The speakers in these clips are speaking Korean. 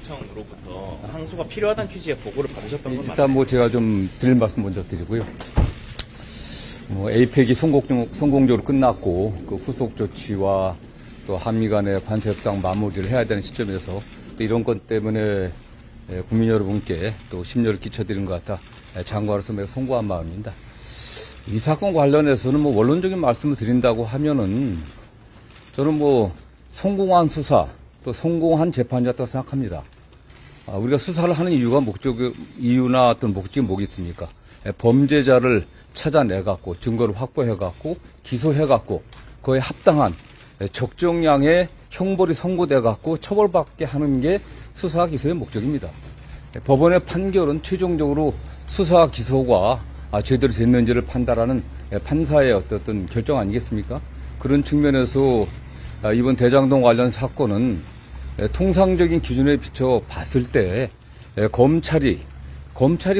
대검사청으로부터 항소가 필요하다는 취지의 보고를 받으셨던 건 맞나요? 일단 뭐 제가 좀 드릴 말씀 먼저 드리고요. 에이펙이 성공적으로 끝났고 그 후속 조치와 또 한미 간의 관세 협상 마무리를 해야 되는 시점에서 또 이런 것 때문에 국민 여러분께 또 심려를 끼쳐드린 것 같아 장관으로서 매우 송구한 마음입니다. 이 사건 관련해서는 뭐 원론적인 말씀을 드린다고 하면은 저는 뭐 성공한 수사 또 성공한 재판이었다고 생각합니다. 우리가 수사를 하는 이유나 어떤 목적이 뭐겠습니까? 범죄자를 찾아내갖고 증거를 확보해갖고 기소해갖고 그에 합당한 적정량의 형벌이 선고돼갖고 처벌받게 하는 게 수사 기소의 목적입니다. 법원의 판결은 최종적으로 수사 기소가 제대로 됐는지를 판단하는 판사의 어떤 결정 아니겠습니까? 그런 측면에서 이번 대장동 관련 사건은 통상적인 기준에 비춰 봤을 때 검찰이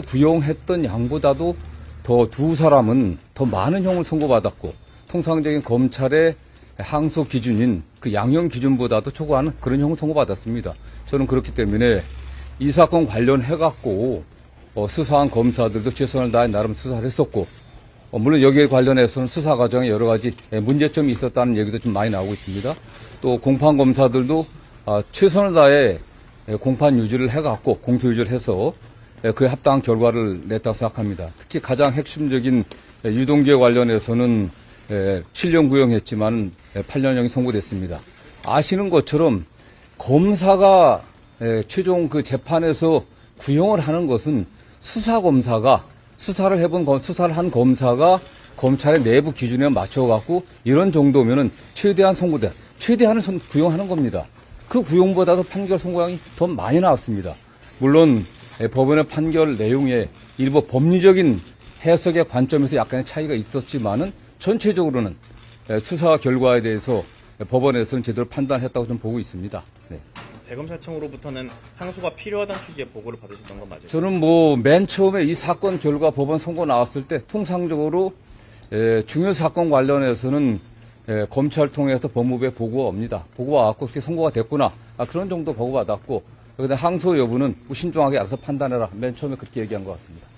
구형했던 양보다도 더 두 사람은 더 많은 형을 선고받았고 통상적인 검찰의 항소 기준인 그 양형 기준보다도 초과하는 그런 형을 선고받았습니다. 저는 그렇기 때문에 이 사건 관련해갖고 수사한 검사들도 최선을 다해 나름 수사를 했었고 물론 여기에 관련해서는 수사 과정에 여러 가지 문제점이 있었다는 얘기도 좀 많이 나오고 있습니다. 또 공판 검사들도 최선을 다해 공판 유지를 해갖고 공소 유지를 해서 그에 합당한 결과를 냈다고 생각합니다. 특히 가장 핵심적인 유동규에 관련해서는 7년 구형했지만 8년형이 선고됐습니다. 아시는 것처럼 검사가 최종 그 재판에서 구형을 하는 것은 수사검사가 수사를 한 검사가 검찰의 내부 기준에 맞춰갖고 이런 정도면은 최대한 최대한을 구형하는 겁니다. 그 구형보다도 판결 선고량이 더 많이 나왔습니다. 물론 법원의 판결 내용에 일부 법리적인 해석의 관점에서 약간의 차이가 있었지만은 전체적으로는 수사 결과에 대해서 법원에서는 제대로 판단했다고 좀 보고 있습니다. 네. 대검사청으로부터는 항소가 필요하다는 취지의 보고를 받으셨던 건 맞아요? 저는 뭐 맨 처음에 이 사건 결과 법원 선고 나왔을 때 통상적으로 중요 사건 관련해서는 검찰 통해서 법무부에 보고가 옵니다. 보고가 왔고 그렇게 선고가 됐구나. 그런 정도 보고받았고 그다음 항소 여부는 신중하게 알아서 판단해라. 맨 처음에 그렇게 얘기한 것 같습니다.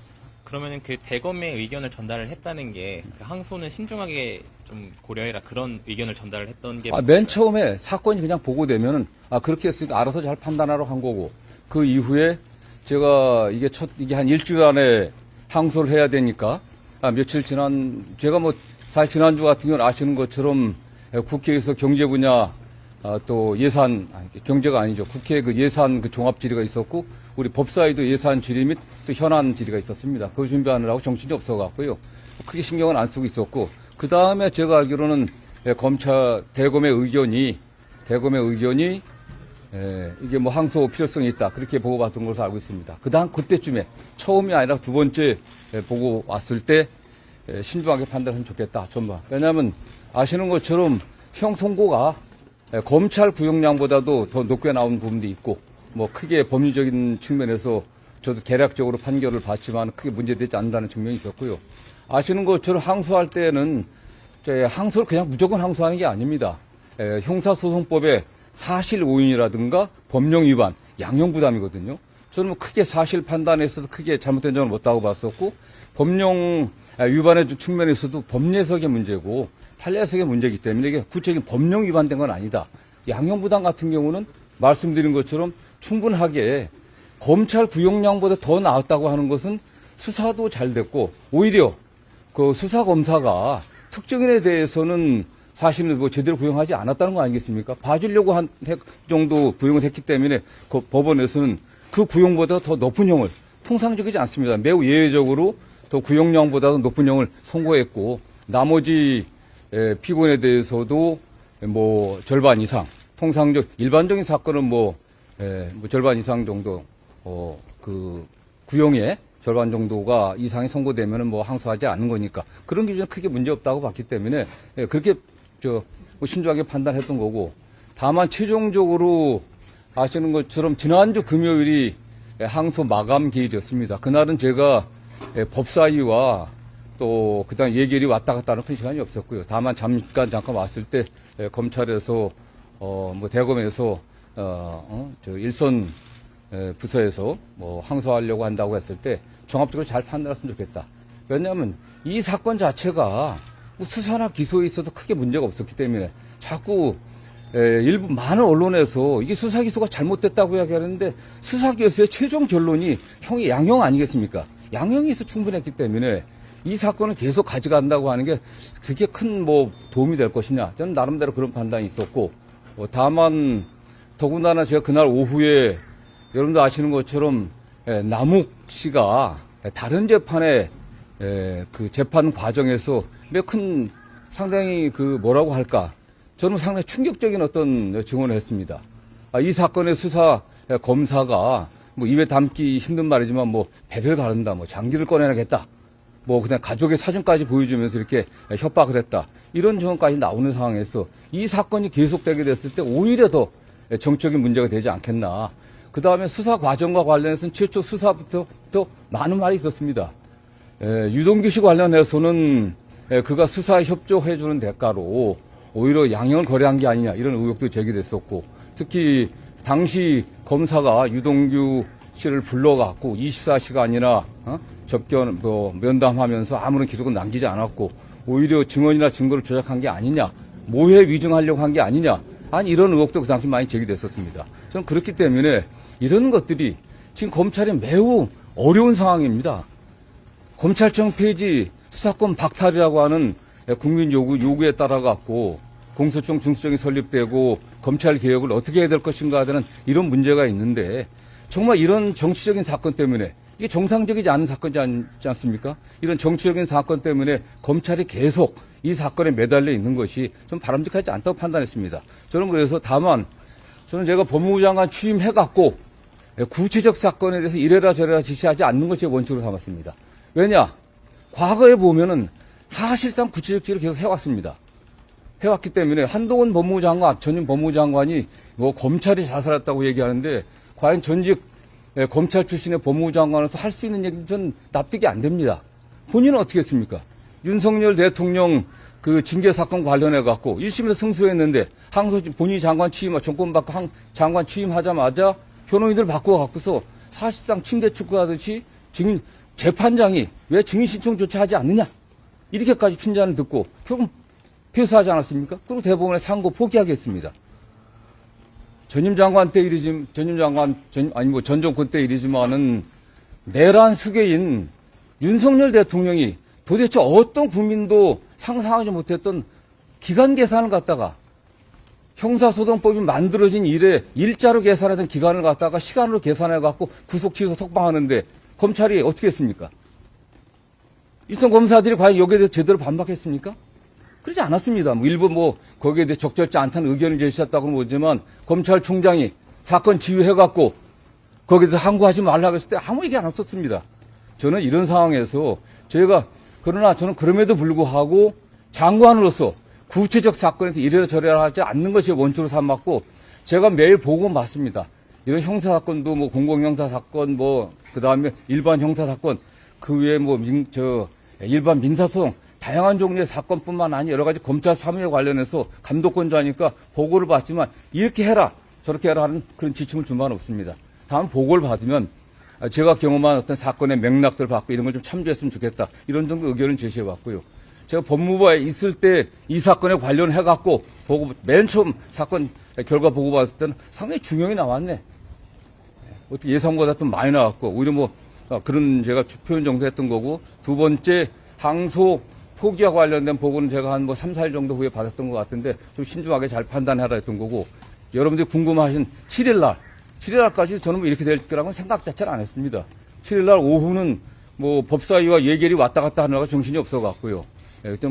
그러면은 그 대검의 의견을 전달을 했다는 게 그 항소는 신중하게 좀 고려해라 그런 의견을 전달을 했던 게 맨 처음에 사건이 그냥 보고되면은 그렇게 했으니까 알아서 잘 판단하러 한 거고 그 이후에 제가 이게 한 일주일 안에 항소를 해야 되니까 며칠 제가 뭐 사실 지난주 같은 경우는 아시는 것처럼 국회에서 경제 분야 또 예산 경제가 아니죠. 국회 그 예산 그 종합 질의가 있었고 우리 법사위도 예산 질의 및 또 현안 질의가 있었습니다. 그거 준비하느라고 정신이 없어갖고요. 크게 신경은 안 쓰고 있었고 그 다음에 제가 알기로는 대검의 의견이 이게 뭐 항소 필요성이 있다 그렇게 보고받은 것으로 알고 있습니다. 그때쯤에 처음이 아니라 두 번째 보고 왔을 때 신중하게 판단하면 좋겠다. 전반. 왜냐하면 아시는 것처럼 형 선고가 검찰 구형량보다도 더 높게 나온 부분도 있고 뭐 크게 법리적인 측면에서 저도 개략적으로 판결을 받지만 크게 문제되지 않는다는 측면이 있었고요. 아시는 것처럼 항소할 때는 항소를 그냥 무조건 항소하는 게 아닙니다. 형사소송법의 사실 오인이라든가 법령 위반, 양형 부담이거든요. 저는 뭐 크게 사실 판단에서도 크게 잘못된 점은 없다고 봤었고 법령 위반의 측면에서도 법례석의 문제고 판례석의 문제이기 때문에 이게 구체적인 법령 위반된 건 아니다. 양형 부담 같은 경우는 말씀드린 것처럼 충분하게 검찰 구형량보다 더 나았다고 하는 것은 수사도 잘 됐고 오히려 그 수사 검사가 특정인에 대해서는 사실은 뭐 제대로 구형하지 않았다는 거 아니겠습니까? 봐주려고 한 정도 구형을 했기 때문에 그 법원에서는 그 구형보다 더 높은 형을 통상적이지 않습니다. 매우 예외적으로 더 구형량보다도 높은 형을 선고했고 나머지 피고인에 대해서도 뭐 절반 이상 일반적인 사건은 뭐 절반 이상 정도 그 구형의 절반 정도가 이상이 선고되면은 뭐 항소하지 않는 거니까 그런 기준은 크게 문제 없다고 봤기 때문에 그렇게 뭐 신중하게 판단했던 거고 다만 최종적으로 아시는 것처럼 지난주 금요일이 항소 마감 기일이었습니다. 그날은 제가 법사위와 또 그다음 예결이 왔다 갔다 하는 큰 시간이 없었고요. 다만 잠깐 왔을 때 검찰에서 뭐 대검에서 일선 부서에서 뭐 항소하려고 한다고 했을 때 종합적으로 잘 판단했으면 좋겠다. 왜냐하면 이 사건 자체가 뭐 수사나 기소에 있어서 크게 문제가 없었기 때문에 자꾸 일부 많은 언론에서 이게 수사 기소가 잘못됐다고 이야기하는데 수사 기소의 최종 결론이 형이 양형 아니겠습니까? 양형이 있어 충분했기 때문에 이 사건을 계속 가져간다고 하는 게 그게 큰 뭐 도움이 될 것이냐. 저는 나름대로 그런 판단이 있었고 다만 더군다나 제가 그날 오후에 여러분도 아시는 것처럼 남욱 씨가 다른 재판에 그 재판 과정에서 몇 큰 상당히 그 뭐라고 할까 저는 상당히 충격적인 어떤 증언을 했습니다. 이 사건의 수사 검사가 뭐 입에 담기 힘든 말이지만 뭐 배를 가른다, 뭐 장기를 꺼내야겠다, 뭐 그냥 가족의 사진까지 보여주면서 이렇게 협박을 했다. 이런 증언까지 나오는 상황에서 이 사건이 계속되게 됐을 때 오히려 더 정적인 문제가 되지 않겠나. 그 다음에 수사 과정과 관련해서는 최초 수사부터 많은 말이 있었습니다. 유동규 씨 관련해서는 그가 수사에 협조해주는 대가로 오히려 양형을 거래한 게 아니냐 이런 의혹도 제기됐었고 특히 당시 검사가 유동규 씨를 불러갖고 24시간이나 접견 면담하면서 아무런 기록은 남기지 않았고 오히려 증언이나 증거를 조작한 게 아니냐 모해 위증하려고 한 게 아니냐 아니 이런 의혹도 그 당시 많이 제기됐었습니다. 저는 그렇기 때문에 이런 것들이 지금 검찰이 매우 어려운 상황입니다. 검찰청 폐지 수사권 박탈이라고 하는 국민 요구에 따라 갖고 공소청 중수청이 설립되고 검찰 개혁을 어떻게 해야 될 것인가 하는 이런 문제가 있는데 정말 이런 정치적인 사건 때문에 이게 정상적이지 않은 사건이지 않습니까? 이런 정치적인 사건 때문에 검찰이 계속 이 사건에 매달려 있는 것이 좀 바람직하지 않다고 판단했습니다. 저는 그래서 다만 저는 제가 법무부 장관 취임해갖고 구체적 사건에 대해서 이래라 저래라 지시하지 않는 것이 원칙으로 삼았습니다. 왜냐? 과거에 보면은 사실상 구체적 지시를 계속 해왔습니다. 해왔기 때문에 한동훈 법무부 장관, 전임 법무부 장관이 뭐 검찰이 자살했다고 얘기하는데 과연 전직 검찰 출신의 법무부 장관으로서 할 수 있는 얘기는 전 납득이 안 됩니다. 본인은 어떻게 했습니까? 윤석열 대통령 그 징계 사건 관련해 갖고 1심에서 승소했는데 항소 본인이 장관 취임, 정권 바꿔 장관 취임하자마자 변호인들 바꿔 갖고서 사실상 침대 축구하듯이 지금 재판장이 왜 증인 신청 조치하지 않느냐 이렇게까지 핀잔을 듣고 결국 패소하지 않았습니까? 그리고 대법원에 상고 포기하겠습니다. 전임 장관 때 일이지, 전 정권 때 일이지만은 내란 수괴인 윤석열 대통령이 도대체 어떤 국민도 상상하지 못했던 기간 계산을 갖다가 형사소송법이 만들어진 이래 일자로 계산하던 기간을 갖다가 시간으로 계산해갖고 구속 취소 석방하는데 검찰이 어떻게 했습니까? 일선 검사들이 과연 여기에 대해서 제대로 반박했습니까? 그러지 않았습니다. 일부 거기에 대해 적절치 않다는 의견을 제시했다고는 보지만 검찰총장이 사건 지휘해갖고 거기에 대해서 항고하지 말라고 했을 때 아무 얘기 안 없었습니다. 저는 이런 상황에서 그러나 저는 그럼에도 불구하고 장관으로서 구체적 사건에서 이래라 저래라 하지 않는 것이 원칙으로 삼았고 제가 매일 보고 맞습니다. 이런 형사사건도 공공형사사건 그 다음에 일반 형사사건 그 외에 일반 민사소송 다양한 종류의 사건뿐만 아니라 여러 가지 검찰 사무에 관련해서 감독권자니까 보고를 받지만 이렇게 해라 저렇게 해라 하는 그런 지침을 준 바는 없습니다. 다음 보고를 받으면 제가 경험한 어떤 사건의 맥락들을 받고 이런 걸 좀 참조했으면 좋겠다. 이런 정도 의견을 제시해 왔고요. 제가 법무부에 있을 때 이 사건에 관련해갖고 맨 처음 사건 결과 보고 봤을 때는 상당히 중형이 나왔네. 어떻게 예상보다 좀 많이 나왔고 오히려 그런 제가 표현 정도 했던 거고 두 번째 항소 포기와 관련된 보고는 제가 한 3, 4일 정도 후에 받았던 것 같은데 좀 신중하게 잘 판단해라 했던 거고 여러분들이 궁금하신 7일날까지 저는 이렇게 될 거라고는 생각 자체를 안 했습니다. 7일날 오후는 법사위와 예결이 왔다 갔다 하느라고 정신이 없어갖고요. 그때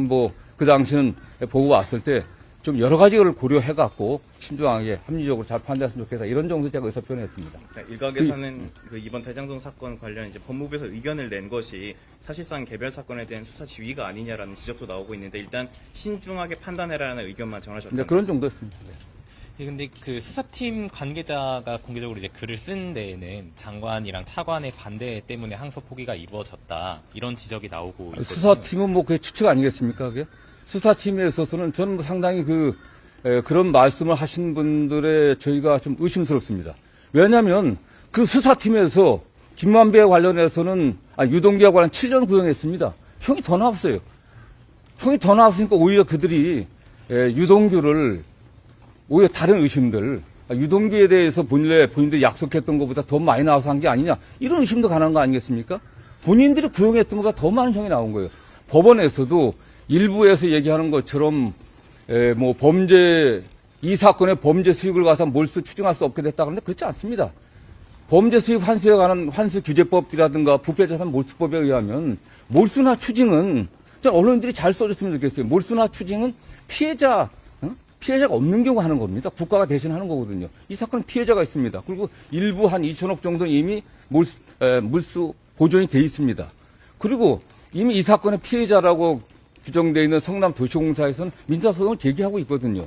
그 당시는 보고 왔을 때 좀 여러 가지를 고려해갖고 신중하게 합리적으로 잘 판단했으면 좋겠다. 이런 정도 제가 의사 표현했습니다. 일각에서는 이번 대장동 사건 관련 법무부에서 의견을 낸 것이 사실상 개별 사건에 대한 수사 지휘가 아니냐라는 지적도 나오고 있는데 일단 신중하게 판단해라는 의견만 전하셨다는 네, 그런 정도였습니다. 네. 근데 그 수사팀 관계자가 공개적으로 이제 글을 쓴 데에는 장관이랑 차관의 반대 때문에 항소 포기가 이루어졌다 이런 지적이 나오고 있거든요. 수사팀은 그게 추측 아니겠습니까? 그게 수사팀에 있어서는 저는 상당히 그런 말씀을 하신 분들의 저희가 좀 의심스럽습니다. 왜냐하면 그 수사팀에서 김만배에 관련해서는 유동규와 관련 7년 구형했습니다. 형이 더 나왔어요. 형이 더 나왔으니까 오히려 그들이 유동규를 오히려 다른 의심들, 유동규에 대해서 본인들이 약속했던 것보다 더 많이 나와서 한 게 아니냐, 이런 의심도 가능한 거 아니겠습니까? 본인들이 구형했던 것보다 더 많은 형이 나온 거예요. 법원에서도 일부에서 얘기하는 것처럼 뭐 이 사건의 범죄 수익을 가서 몰수 추징할 수 없게 됐다 그러는데 그렇지 않습니다. 범죄 수익 환수에 관한 환수 규제법이라든가 부패자산 몰수법에 의하면 몰수나 추징은 언론들이 잘 써줬으면 좋겠어요. 몰수나 추징은 피해자가 없는 경우 하는 겁니다. 국가가 대신 하는 거거든요. 이 사건은 피해자가 있습니다. 그리고 일부 한 2천억 정도는 이미 몰수 보존이 돼 있습니다. 그리고 이미 이 사건의 피해자라고 규정되어 있는 성남도시공사에서는 민사소송을 제기하고 있거든요.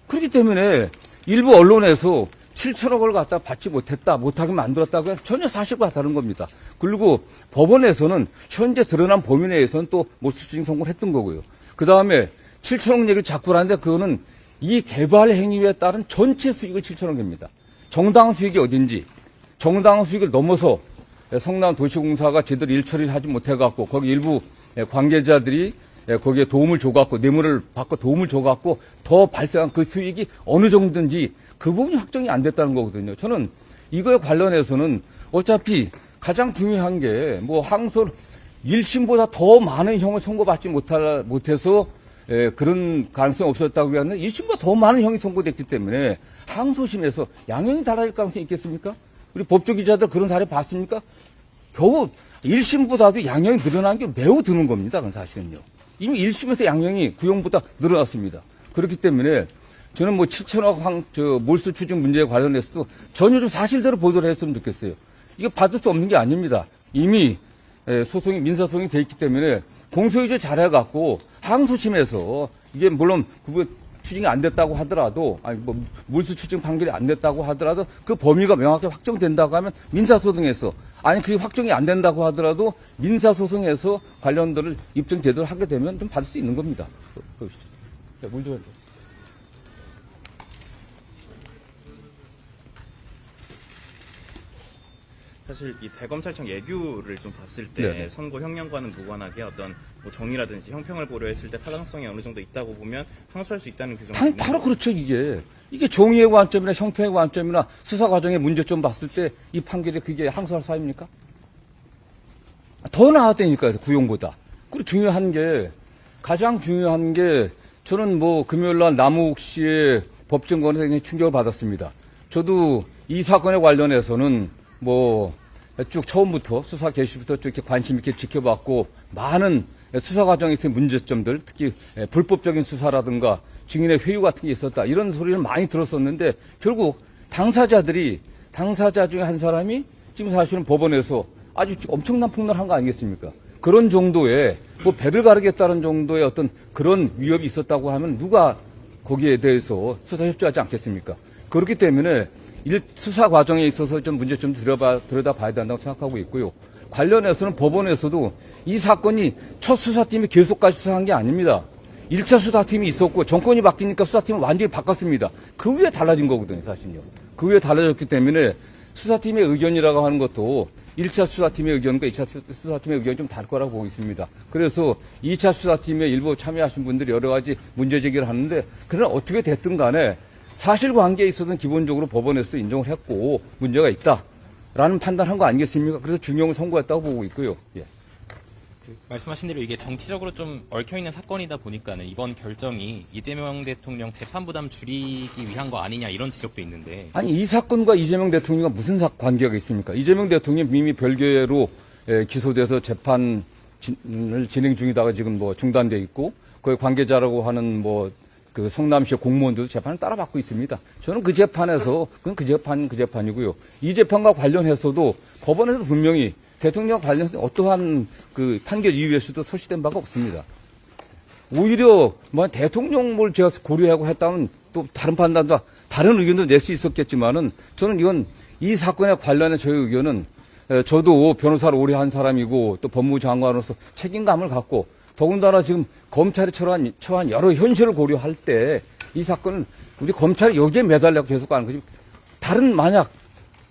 그렇기 때문에 일부 언론에서 7천억을 갖다 받지 못하게 만들었다고 해서 전혀 사실과 다른 겁니다. 그리고 법원에서는 현재 드러난 범위 내에서는 또 몰수추징 선고를 했던 거고요. 그 다음에 7천억 얘기를 자꾸 하는데 그거는 이 개발 행위에 따른 전체 수익을 7천억입니다. 정당한 수익이 어딘지, 정당한 수익을 넘어서 성남도시공사가 제대로 일 처리를 하지 못해갖고 거기 일부 관계자들이 거기에 도움을 줘갖고 뇌물을 받고 도움을 줘갖고 더 발생한 그 수익이 어느 정도인지 그 부분이 확정이 안 됐다는 거거든요. 저는 이거에 관련해서는 어차피 가장 중요한 게 뭐 항소 1심보다 더 많은 형을 선고받지 못해서 그런 가능성이 없었다고 하는데 1심보다 더 많은 형이 선고됐기 때문에 항소심에서 양형이 달라질 가능성이 있겠습니까? 우리 법조기자들 그런 사례 봤습니까? 겨우 1심보다도 양형이 늘어난 게 매우 드문 겁니다. 그건 사실은요. 이미 1심에서 양형이 구형보다 늘어났습니다. 그렇기 때문에 저는 뭐 7천억 몰수 추징 문제에 관련해서도 전혀 좀 사실대로 보도를 했으면 좋겠어요. 이거 받을 수 없는 게 아닙니다. 이미 민사소송이 돼 있기 때문에 공소유지 잘해갖고 항소심에서 이게 물론 추징이 안 됐다고 하더라도 몰수 추징 판결이 안 됐다고 하더라도 그 범위가 명확히 확정된다고 하면 민사소송에서 그게 확정이 안 된다고 하더라도 민사소송에서 관련들을 입증 제대로 하게 되면 좀 받을 수 있는 겁니다. 물 좀 해줘. 사실 이 대검찰청 예규를 좀 봤을 때 네. 선고 형량과는 무관하게 어떤 뭐 정의라든지 형평을 고려했을 때 타당성이 어느 정도 있다고 보면 항소할 수 있다는 규정이 바로 그렇죠. 이게 정의의 관점이나 형평의 관점이나 수사 과정의 문제점 봤을 때 이 판결이 그게 항소할 사유입니까? 더 나았다니까요. 구형보다. 그리고 가장 중요한 게 저는 뭐 금요일 날 남욱 씨의 법정권에 굉장히 충격을 받았습니다. 저도 이 사건에 관련해서는 뭐 쭉 처음부터 수사 개시부터 쭉 이렇게 관심 있게 지켜봤고 많은 수사 과정에서의 문제점들, 특히 불법적인 수사라든가 증인의 회유 같은 게 있었다 이런 소리를 많이 들었었는데 결국 당사자 중에 한 사람이 지금 사실은 법원에서 아주 엄청난 폭로를 한 거 아니겠습니까? 그런 정도의 뭐 배를 가르겠다는 정도의 어떤 그런 위협이 있었다고 하면 누가 거기에 대해서 수사 협조하지 않겠습니까? 그렇기 때문에 수사 과정에 있어서 좀 문제점 들여다봐야 된다고 생각하고 있고요. 관련해서는 법원에서도 이 사건이 첫 수사팀이 계속까지 수사한 게 아닙니다. 1차 수사팀이 있었고 정권이 바뀌니까 수사팀을 완전히 바꿨습니다. 그 후에 달라진 거거든요, 사실요. 그 후에 달라졌기 때문에 수사팀의 의견이라고 하는 것도 1차 수사팀의 의견과 2차 수사팀의 의견이 좀 다를 거라고 보고 있습니다. 그래서 2차 수사팀에 일부 참여하신 분들이 여러 가지 문제 제기를 하는데 그러나 어떻게 됐든 간에 사실관계에 있어서는 기본적으로 법원에서도 인정을 했고 문제가 있다라는 판단한 거 아니겠습니까? 그래서 중형을 선고했다고 보고 있고요. 예. 말씀하신 대로 이게 정치적으로 좀 얽혀있는 사건이다 보니까는 이번 결정이 이재명 대통령 재판 부담 줄이기 위한 거 아니냐 이런 지적도 있는데. 이 사건과 이재명 대통령과 무슨 관계가 있습니까? 이재명 대통령이 이미 별개로 기소돼서 재판을 진행 중이다가 지금 뭐 중단돼 있고 거기 관계자라고 하는 그 성남시 공무원들도 재판을 따라받고 있습니다. 저는 그 재판에서 그건 그 재판이고요. 이 재판과 관련해서도 법원에서 분명히 대통령과 관련해서 어떠한 그 판결 이유에서도 소시된 바가 없습니다. 오히려 대통령을 제가 고려하고 했다면 또 다른 판단도 다른 의견도 낼 수 있었겠지만은 저는 이건 이 사건에 관련해 저의 의견은 저도 변호사를 오래 한 사람이고 또 법무부 장관으로서 책임감을 갖고 더군다나 지금 검찰이 처한 여러 현실을 고려할 때 이 사건은 우리 검찰이 여기에 매달려 계속 가는 거지. 만약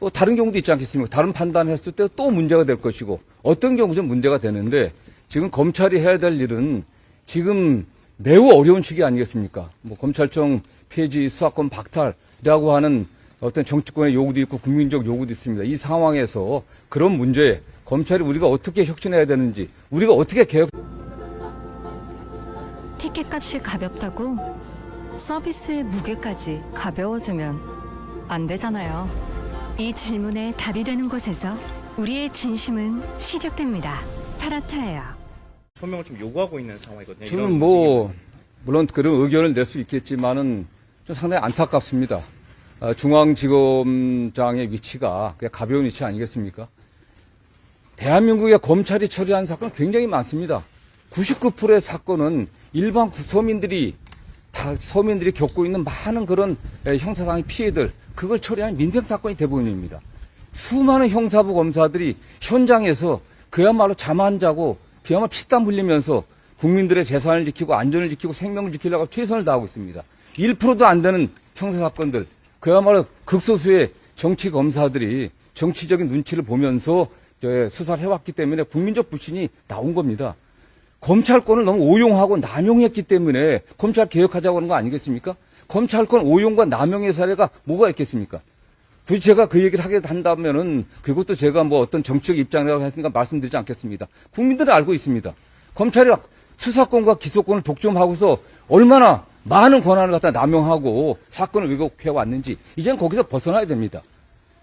또 다른 경우도 있지 않겠습니까? 다른 판단했을 때 또 문제가 될 것이고 어떤 경우 좀 문제가 되는데 지금 검찰이 해야 될 일은 지금 매우 어려운 시기 아니겠습니까? 뭐 검찰청 폐지, 수사권 박탈이라고 하는 어떤 정치권의 요구도 있고 국민적 요구도 있습니다. 이 상황에서 그런 문제에 검찰이 우리가 어떻게 혁신해야 되는지, 우리가 어떻게 개혁. 티켓값이 가볍다고 서비스의 무게까지 가벼워지면 안 되잖아요. 이 질문에 답이 되는 곳에서 우리의 진심은 시작됩니다. 파라타예요. 소명을 좀 요구하고 있는 상황이거든요. 저는 이런 뭐 물론 그런 의견을 낼 수 있겠지만은 좀 상당히 안타깝습니다. 중앙지검장의 위치가 그냥 가벼운 위치 아니겠습니까? 대한민국의 검찰이 처리한 사건 굉장히 많습니다. 99%의 사건은 일반 서민들이 겪고 있는 많은 그런 형사상의 피해들, 그걸 처리하는 민생사건이 대부분입니다. 수많은 형사부 검사들이 현장에서 그야말로 잠 안 자고 그야말로 피땀 흘리면서 국민들의 재산을 지키고 안전을 지키고 생명을 지키려고 최선을 다하고 있습니다. 1%도 안 되는 형사사건들, 그야말로 극소수의 정치 검사들이 정치적인 눈치를 보면서 수사를 해왔기 때문에 국민적 불신이 나온 겁니다. 검찰권을 너무 오용하고 남용했기 때문에 검찰 개혁하자고 하는 거 아니겠습니까? 검찰권 오용과 남용의 사례가 뭐가 있겠습니까? 굳이 제가 그 얘기를 하게 한다면은 그것도 제가 뭐 어떤 정치적 입장이라고 했으니까 말씀드리지 않겠습니다. 국민들은 알고 있습니다. 검찰이 수사권과 기소권을 독점하고서 얼마나 많은 권한을 갖다 남용하고 사건을 왜곡해 왔는지 이제는 거기서 벗어나야 됩니다.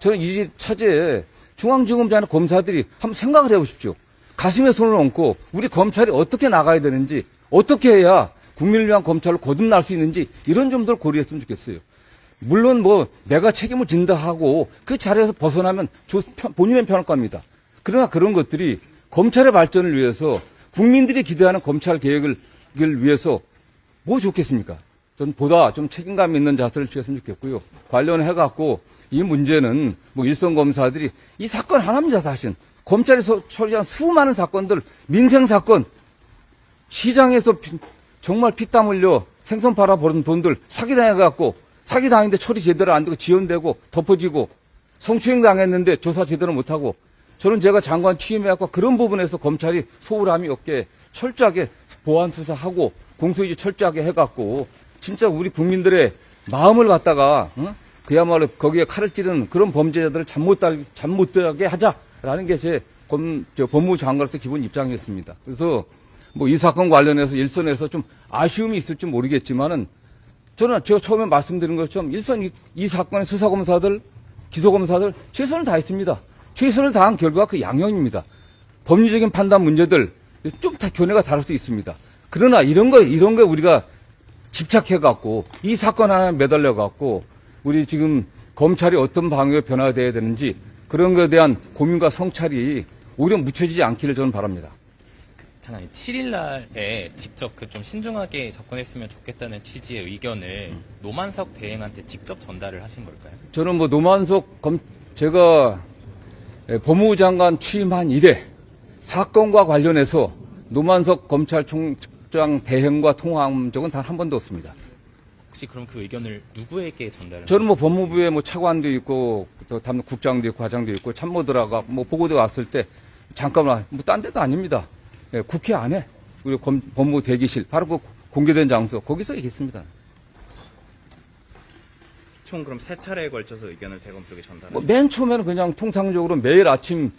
저는 이 차제에 중앙지검장이나 검사들이 한번 생각을 해보십시오. 가슴에 손을 얹고 우리 검찰이 어떻게 나가야 되는지, 어떻게 해야 국민을 위한 검찰로 거듭날 수 있는지 이런 점들을 고려했으면 좋겠어요. 물론 뭐 내가 책임을 진다 하고 그 자리에서 벗어나면 본인은 편할 겁니다. 그러나 그런 것들이 검찰의 발전을 위해서 국민들이 기대하는 검찰 개혁을 위해서 뭐 좋겠습니까? 전 보다 좀 책임감 있는 자세를 취했으면 좋겠고요. 관련해갖고 이 문제는 뭐 일선 검사들이 이 사건 하나입니다, 사실. 검찰에서 처리한 수많은 사건들, 민생사건, 시장에서 정말 피땀 흘려 생선 팔아 버는 돈들 사기당해갖고 사기당했는데 처리 제대로 안 되고 지연되고 덮어지고 성추행 당했는데 조사 제대로 못하고 저는 제가 장관 취임해갖고 그런 부분에서 검찰이 소홀함이 없게 철저하게 보안 수사하고 공소유지 철저하게 해갖고 진짜 우리 국민들의 마음을 갖다가 그야말로 거기에 칼을 찌르는 그런 범죄자들을 잠 못 들게 하자라는 게 제 법무부 장관으로서 기본 입장이었습니다. 그래서 뭐 이 사건 관련해서 일선에서 좀 아쉬움이 있을지 모르겠지만은 저는 제가 처음에 말씀드린 것처럼 일선 이 사건의 수사검사들, 기소검사들 최선을 다했습니다. 최선을 다한 결과가 그 양형입니다. 법리적인 판단 문제들 좀 다 견해가 다를 수 있습니다. 그러나 이런 거 우리가 집착해갖고 이 사건 하나에 매달려갖고 우리 지금 검찰이 어떤 방향으로 변화돼야 되는지 그런 것에 대한 고민과 성찰이 오히려 묻혀지지 않기를 저는 바랍니다. 장관님, 7일 날에 직접 그 좀 신중하게 접근했으면 좋겠다는 취지의 의견을 노만석 대행한테 직접 전달을 하신 걸까요? 저는 뭐 노만석 제가 법무부 장관 취임한 이래 사건과 관련해서 노만석 검찰총장 대행과 통화한 적은 단 한 번도 없습니다. 혹시 그럼 그 의견을 누구에게 전달을? 저는 뭐 법무부에 뭐 차관도 있고 또 국장도 있고 과장도 있고 참모들하고 뭐 보고도 왔을 때 잠깐만 뭐 딴 데도 아닙니다. 예, 국회 안에 우리 법무부 대기실 바로 그 공개된 장소 거기서 얘기했습니다. 총 그럼 세 차례에 걸쳐서 의견을 대검 쪽에 전달을. 뭐 맨 처음에는 그냥 통상적으로 매일 아침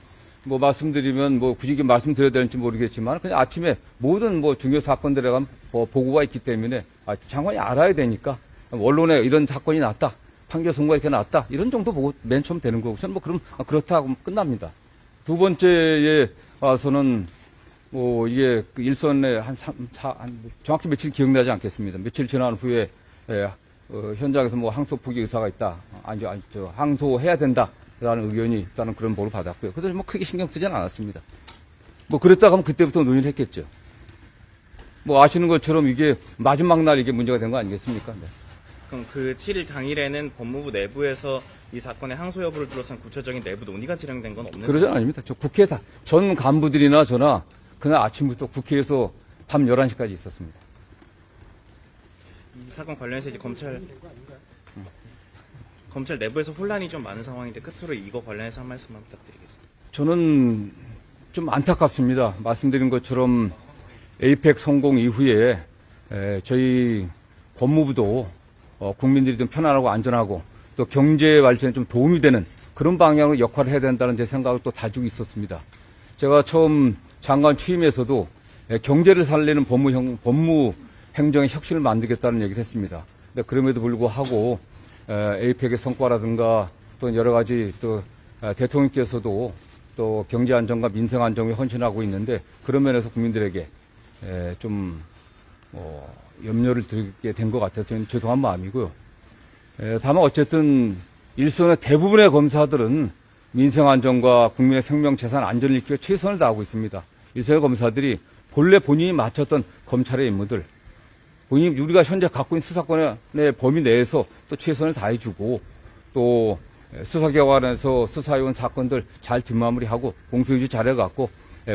뭐 말씀드리면 뭐 굳이 말씀드려야 되는지 모르겠지만 그냥 아침에 모든 뭐 중요 사건들에 관한 보고가 있기 때문에 장관이 알아야 되니까 언론에 이런 사건이 났다. 판결 선고가 이렇게 났다. 이런 정도 보고 맨 처음 되는 거고 저는 뭐 그럼 그렇다고 끝납니다. 두 번째에 와서는 뭐 이게 그 일선에 정확히 며칠 기억나지 않겠습니다. 며칠 지난 후에 현장에서 뭐 항소포기 의사가 있다. 항소해야 된다라는 의견이 있다는 그런 보고를 받았고요. 그래서 뭐 크게 신경 쓰지는 않았습니다. 뭐 그랬다가 하면 그때부터 논의를 했겠죠. 뭐 아시는 것처럼 이게 마지막 날 이게 문제가 된 거 아니겠습니까? 네. 그럼 그 7일 당일에는 법무부 내부에서 이 사건의 항소 여부를 둘러싼 구체적인 내부 논의가 진행된 건 없는 그러진 아닙니다. 저 국회 전 간부들이나 저나 그날 아침부터 국회에서 밤 11시까지 있었습니다. 이 사건 관련해서 이제 검찰 내부에서 혼란이 좀 많은 상황인데 끝으로 이거 관련해서 한 말씀만 부탁드리겠습니다. 저는 좀 안타깝습니다. 말씀드린 것처럼 에이펙 성공 이후에 저희 법무부도 국민들이 좀 편안하고 안전하고 또 경제 발전에 좀 도움이 되는 그런 방향으로 역할을 해야 된다는 제 생각을 또 가지고 있었습니다. 제가 처음 장관 취임에서도 경제를 살리는 법무 행정의 혁신을 만들겠다는 얘기를 했습니다. 근데 그럼에도 불구하고 에이펙의 성과라든가 또 여러 가지 또 대통령께서도 또 경제 안정과 민생 안정에 헌신하고 있는데 그런 면에서 국민들에게 좀 염려를 드리게 된 것 같아서 저는 죄송한 마음이고요. 다만 어쨌든 일선의 대부분의 검사들은 민생 안정과 국민의 생명 재산 안전을 지키기 위해 최선을 다하고 있습니다. 일선의 검사들이 본래 본인이 맡았던 검찰의 임무들, 본인이 우리가 현재 갖고 있는 수사권의 범위 내에서 또 최선을 다해주고 또 수사기관에서 수사해온 사건들 잘 뒷마무리하고 공소유지 잘해갖고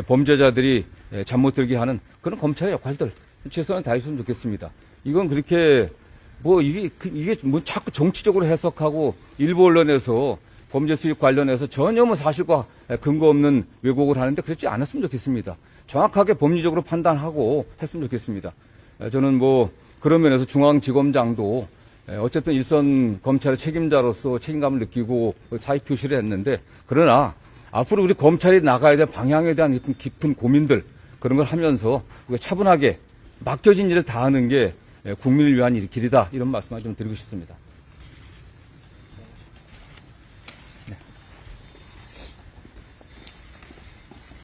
범죄자들이 잠 못 들게 하는 그런 검찰의 역할들 최선을 다해주면 좋겠습니다. 이건 그렇게 이게 자꾸 정치적으로 해석하고 일부 언론에서 범죄 수익 관련해서 전혀 사실과 근거 없는 왜곡을 하는데 그렇지 않았으면 좋겠습니다. 정확하게 법리적으로 판단하고 했으면 좋겠습니다. 저는 그런 면에서 중앙지검장도 어쨌든 일선 검찰의 책임자로서 책임감을 느끼고 사의 표시를 했는데 그러나 앞으로 우리 검찰이 나가야 될 방향에 대한 깊은 고민들 그런 걸 하면서 차분하게 맡겨진 일을 다하는 게 국민을 위한 길이다 이런 말씀을 좀 드리고 싶습니다.